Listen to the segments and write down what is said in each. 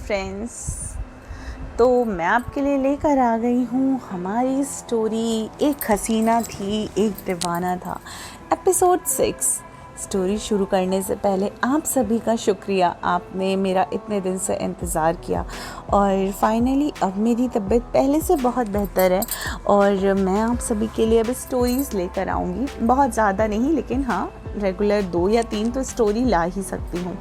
Friends. तो मैं आपके लिए लेकर आ गई हूँ हमारी स्टोरी एक हसीना थी एक दीवाना था, एपिसोड 6। स्टोरी शुरू करने से पहले आप सभी का शुक्रिया, आपने मेरा इतने दिन से इंतज़ार किया और फाइनली अब मेरी तबीयत पहले से बहुत बेहतर है और मैं आप सभी के लिए अब स्टोरीज़ लेकर आऊँगी। बहुत ज़्यादा नहीं, लेकिन हाँ रेगुलर 2 या 3 तो स्टोरी ला ही सकती हूँ।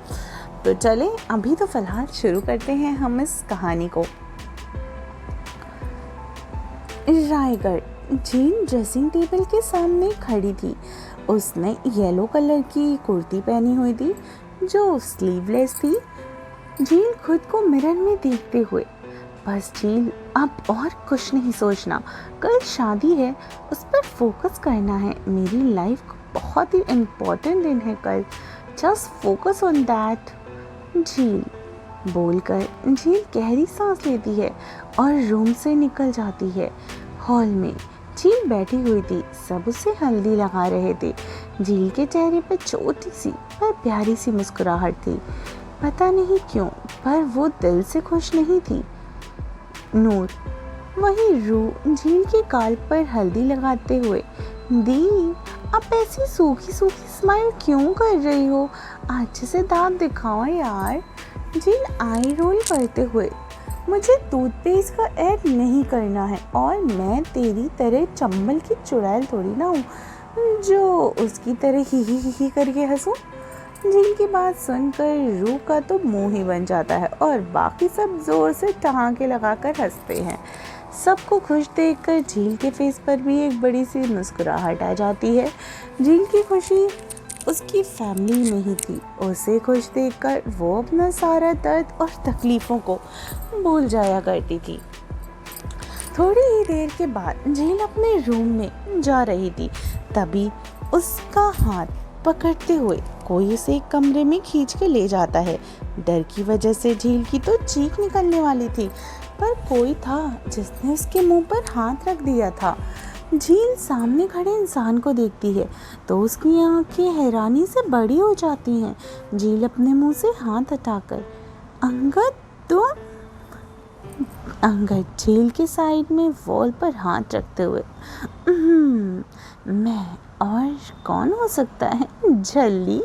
तो चलें अभी तो फ़िलहाल शुरू करते हैं हम इस कहानी को। रायगढ़। जीन ड्रेसिंग टेबल के सामने खड़ी थी। उसने येलो कलर की कुर्ती पहनी हुई थी जो स्लीवलेस थी। जील खुद को मिरर में देखते हुए, बस जील अब और कुछ नहीं सोचना, कल शादी है, उस पर फोकस करना है। मेरी लाइफ का बहुत ही इम्पोर्टेंट दिन है कल, जस्ट फोकस ऑन दैट। झील बोलकर झील गहरी सांस लेती है और रूम से निकल जाती है। हॉल में झील बैठी हुई थी, सब उसे हल्दी लगा रहे थे। झील के चेहरे पर छोटी सी पर प्यारी सी मुस्कुराहट थी। पता नहीं क्यों, पर वो दिल से खुश नहीं थी। नूर वही रू झील के गाल पर हल्दी लगाते हुए, दी आप ऐसी सूखी सूखी स्माइल क्यों कर रही हो? अच्छे से दांत दिखाओ यार। झील आई रोल करते हुए, मुझे टूथपेस्ट का ऐड नहीं करना है और मैं तेरी तरह चंबल की चुड़ैल थोड़ी ना हूँ जो उसकी तरह ही करके हंसूं। झील की बात सुनकर रू का तो मुंह ही बन जाता है और बाकी सब जोर से ठहाके लगाकर हंसते हैं। सबको खुश देखकर झील के फेस पर भी एक बड़ी सी मुस्कुराहट आ जाती है। झील की खुशी उसकी फैमिली में ही थी। उसे खुश देखकर वो अपना सारा दर्द और तकलीफ़ों को भूल जाया करती थी। थोड़ी ही देर के बाद झील अपने रूम में जा रही थी, तभी उसका हाथ पकड़ते हुए कोई उसे एक कमरे में खींच के ले जाता है। डर की वजह से झील की तो चीख निकलने वाली थी, पर कोई था जिसने उसके मुंह पर हाथ रख दिया था। झील सामने खड़े इंसान को देखती है तो उसकी आंखें हैरानी से बड़ी हो जाती हैं। झील अपने मुंह से हाथ हटाकर, अंगद तुम? अंगद झील के साइड में वॉल पर हाथ रखते हुए, मैं और कौन हो सकता है? झल्ली।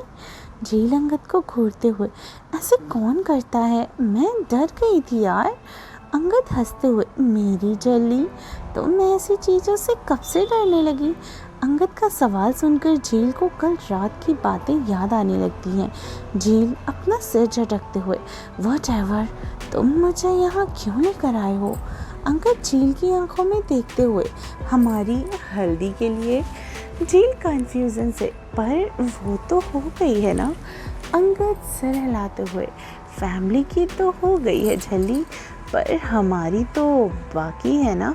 झील अंगद को घूरते हुए, ऐसे कौन करता है? मैं डर गई थी यार। अंगद हंसते हुए, मेरी झल्ली, तो मैं ऐसी चीज़ों से कब से डरने लगी? अंगद का सवाल सुनकर झील को कल रात की बातें याद आने लगती हैं। झील अपना सिर झटकते हुए, व्हाटएवर, तुम मुझे यहाँ क्यों लेकर आए हो? अंगद झील की आंखों में देखते हुए, हमारी हल्दी के लिए। झील कन्फ्यूजन से, पर वो तो हो गई है ना? अंगद सिर हिलाते हुए, फैमिली की तो हो गई है झल्ली, पर हमारी तो बाकी है ना,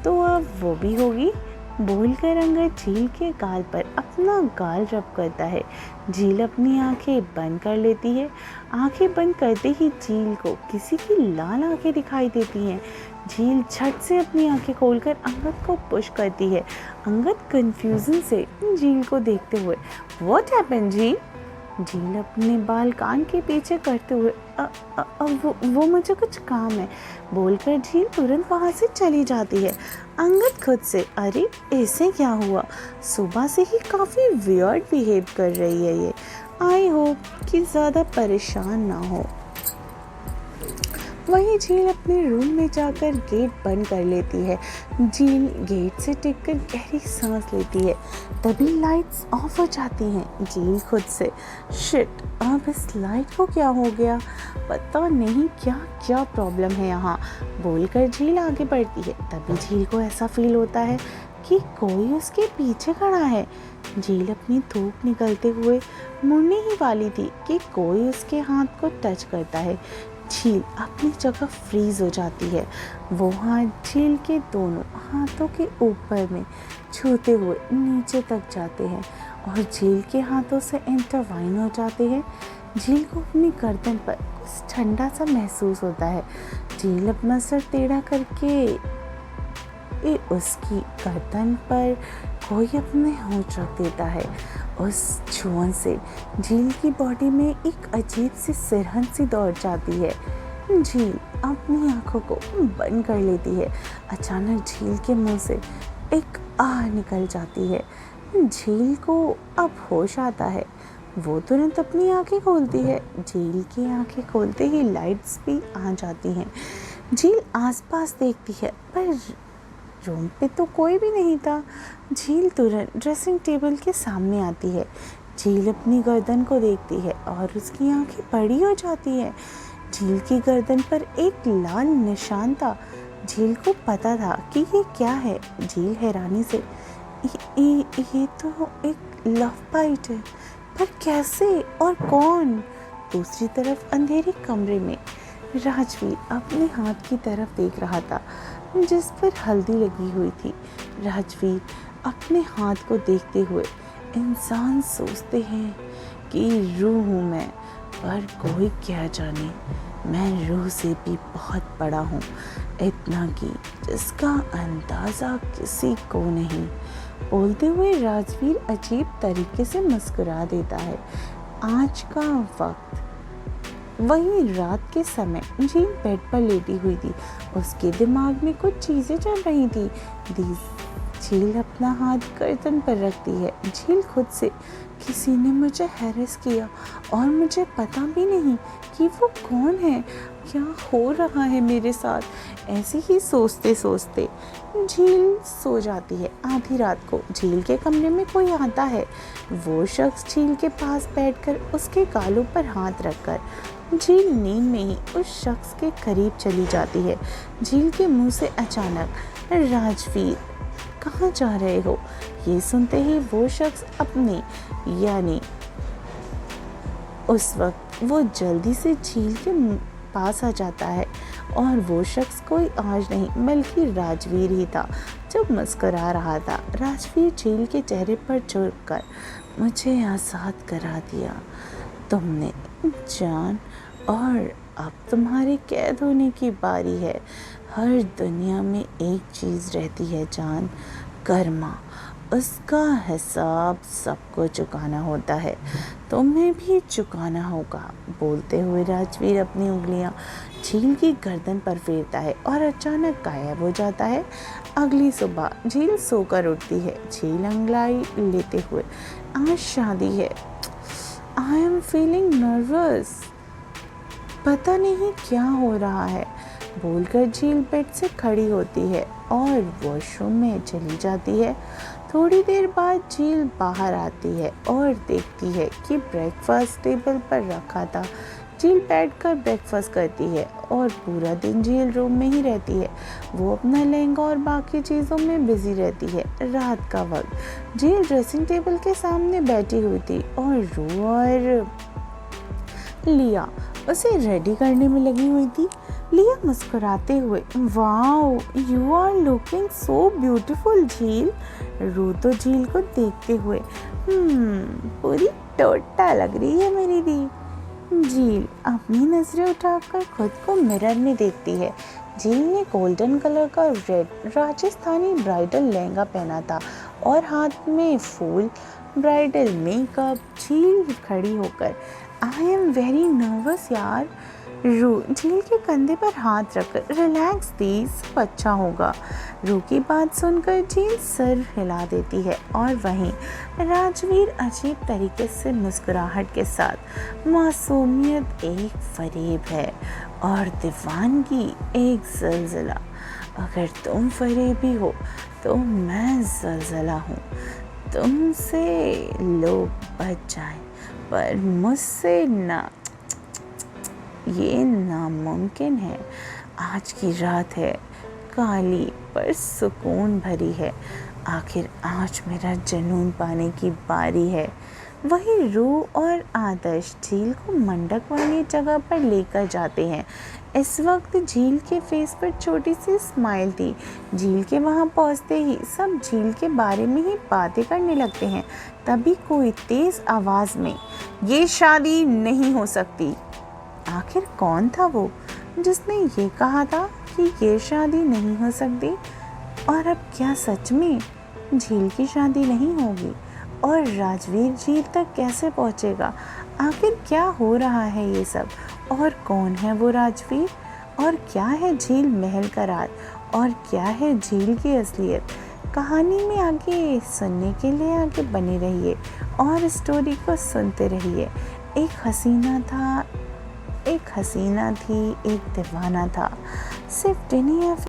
तो अब वो भी होगी। बोलकर अंगद झील के गाल पर अपना गाल रब करता है। झील अपनी आंखें बंद कर लेती है। आंखें बंद करते ही झील को किसी की लाल आंखें दिखाई देती हैं। झील झट से अपनी आंखें खोलकर अंगद को पुश करती है। अंगद कंफ्यूजन से झील को देखते हुए, व्हाट हैपेंड झील? झील अपने बाल कान के पीछे करते हुए, वो मुझे कुछ काम है, बोलकर झील तुरंत वहाँ से चली जाती है। अंगद खुद से, अरे ऐसे क्या हुआ? सुबह से ही काफ़ी वियर्ड बिहेव कर रही है ये। आई होप कि ज़्यादा परेशान ना हो। वहीं झील अपने रूम में जाकर गेट बंद कर लेती है। झील गेट से टिककर गहरी सांस लेती है, तभी लाइट्स ऑफ हो जाती हैं। झील खुद से, शिट, अब इस लाइट को क्या हो गया? पता नहीं क्या क्या प्रॉब्लम है यहाँ, बोलकर झील आगे बढ़ती है। तभी झील को ऐसा फील होता है कि कोई उसके पीछे खड़ा है। झील अपनी धूप निकलते हुए मुड़ने ही वाली थी कि कोई उसके हाथ को टच करता है। झील अपनी जगह फ्रीज हो जाती है। वो हाथ झील के दोनों हाथों के ऊपर में छूते हुए नीचे तक जाते हैं और झील के हाथों से इंटरवाइन हो जाते हैं। झील को अपनी गर्दन पर कुछ ठंडा सा महसूस होता है। झील अपना सर टेढ़ा करके उसकी गर्दन पर कोई अपने होंठ रख देता है। उस छुअन से झील की बॉडी में एक अजीब सी सिरहन सी दौड़ जाती है। झील अपनी आंखों को बंद कर लेती है। अचानक झील के मुंह से एक आह निकल जाती है। झील को अब होश आता है। वो तुरंत अपनी आंखें खोलती है। झील की आंखें खोलते ही लाइट्स भी आ जाती हैं। झील आसपास देखती है पर रूम पे तो कोई भी नहीं था। झील तुरंत ड्रेसिंग टेबल के सामने आती है। झील अपनी गर्दन को देखती है और उसकी आंखें बड़ी हो जाती है। झील की गर्दन पर एक लाल निशान था। झील को पता था कि ये क्या है। झील हैरानी से ये तो एक लव बाइट है, पर कैसे और कौन? दूसरी तरफ अंधेरे कमरे में राजवीर अपने हाथ की तरफ देख रहा था जिस पर हल्दी लगी हुई थी। राजवीर अपने हाथ को देखते हुए, इंसान सोचते हैं कि रूह हूँ मैं, पर कोई क्या जाने मैं रूह से भी बहुत बड़ा हूँ, इतना कि जिसका अंदाज़ा किसी को नहीं। बोलते हुए राजवीर अजीब तरीके से मुस्कुरा देता है। आज का वक्त वही रात के समय झील बेड पर लेटी हुई थी। उसके दिमाग में कुछ चीज़ें चल रही थी। झील अपना हाथ गर्दन पर रखती है। झील खुद से, किसी ने मुझे हैरेस किया और मुझे पता भी नहीं कि वो कौन है, क्या हो रहा है मेरे साथ। ऐसे ही सोचते सोचते झील सो जाती है। आधी रात को झील के कमरे में कोई आता है। वो शख्स झील के पास बैठकर उसके गालों पर हाथ रखकर झील नींद में ही उस शख्स के करीब चली जाती है। झील के मुंह से अचानक राजवीर कहाँ जा रहे हो? ये सुनते ही वो शख्स अपने यानी उस वक्त वो जल्दी से झील के पास आ जाता है और वो शख्स कोई आज नहीं बल्कि राजवीर ही था जो मुस्कुरा रहा था। राजवीर झील के चेहरे पर झुककर, मुझे आज़ाद करा दिया तुमने जान, और अब तुम्हारे कैद होने की बारी है। हर दुनिया में एक चीज़ रहती है जान, कर्मा। उसका हिसाब सबको चुकाना होता है, तुम्हें भी चुकाना होगा। बोलते हुए राजवीर अपनी उंगलियां झील की गर्दन पर फेरता है और अचानक गायब हो जाता है। अगली सुबह झील सोकर उठती है। झील अंगड़ाई लेते हुए, आज शादी है, आई एम फीलिंग नर्वस, पता नहीं क्या हो रहा है, बोलकर झील बेड से खड़ी होती है और वॉशरूम में चली जाती है। थोड़ी देर बाद झील बाहर आती है और देखती है कि ब्रेकफास्ट टेबल पर रखा था। झील बैठकर ब्रेकफास्ट करती है और पूरा दिन झील रूम में ही रहती है। वो अपना लहंगा और बाकी चीज़ों में बिजी रहती है। रात का वक्त झील ड्रेसिंग टेबल के सामने बैठी हुई थी और रू और लिया उसे रेडी करने में लगी हुई थी। लिया मुस्कुराते हुए, wow you are looking so beautiful Jheel. रू तो झील को देखते हुए, पूरी टोटा लग रही है मेरी दी। झील अपनी नजरें उठाकर खुद को मिरर में देखती है। झील ने गोल्डन कलर का रेड राजस्थानी ब्राइडल लहंगा पहना था और हाथ में फूल ब्राइडल मेकअप। झील खड़ी होकर, आई एम वेरी नर्वस यार। रू झील के कंधे पर हाथ रखकर, रिलैक्स दी, सब अच्छा होगा। रू की बात सुनकर झील सर हिला देती है और वहीं राजवीर अजीब तरीके से मुस्कुराहट के साथ, मासूमियत एक फरेब है और दीवानगी एक जलजला। अगर तुम फरेबी हो तो मैं जलजला हूँ। तुमसे लोग बच जाएं पर मुझसे ना, ये नामुमकिन है। आज की रात है, काली पर सुकून भरी है। आखिर आज मेरा जुनून पाने की बारी है। वही रू और आदर्श झील को मंडक वाली जगह पर लेकर जाते हैं। इस वक्त झील के फेस पर छोटी सी स्माइल थी। झील के वहाँ पहुँचते ही सब झील के बारे में ही बातें करने लगते हैं। तभी कोई तेज आवाज़ में, ये शादी नहीं हो सकती। आखिर कौन था वो जिसने ये कहा था कि ये शादी नहीं हो सकती? और अब क्या सच में झील की शादी नहीं होगी? और राजवीर झील तक कैसे पहुंचेगा? आखिर क्या हो रहा है ये सब? और कौन है वो राजवीर? और क्या है झील महल का राज, और क्या है झील की असलियत। कहानी में आगे सुनने के लिए आगे बने रहिए और स्टोरी को सुनते रहिए। एक हसीना था, एक हसीना थी, एक दीवाना था, सिर्फ डिनी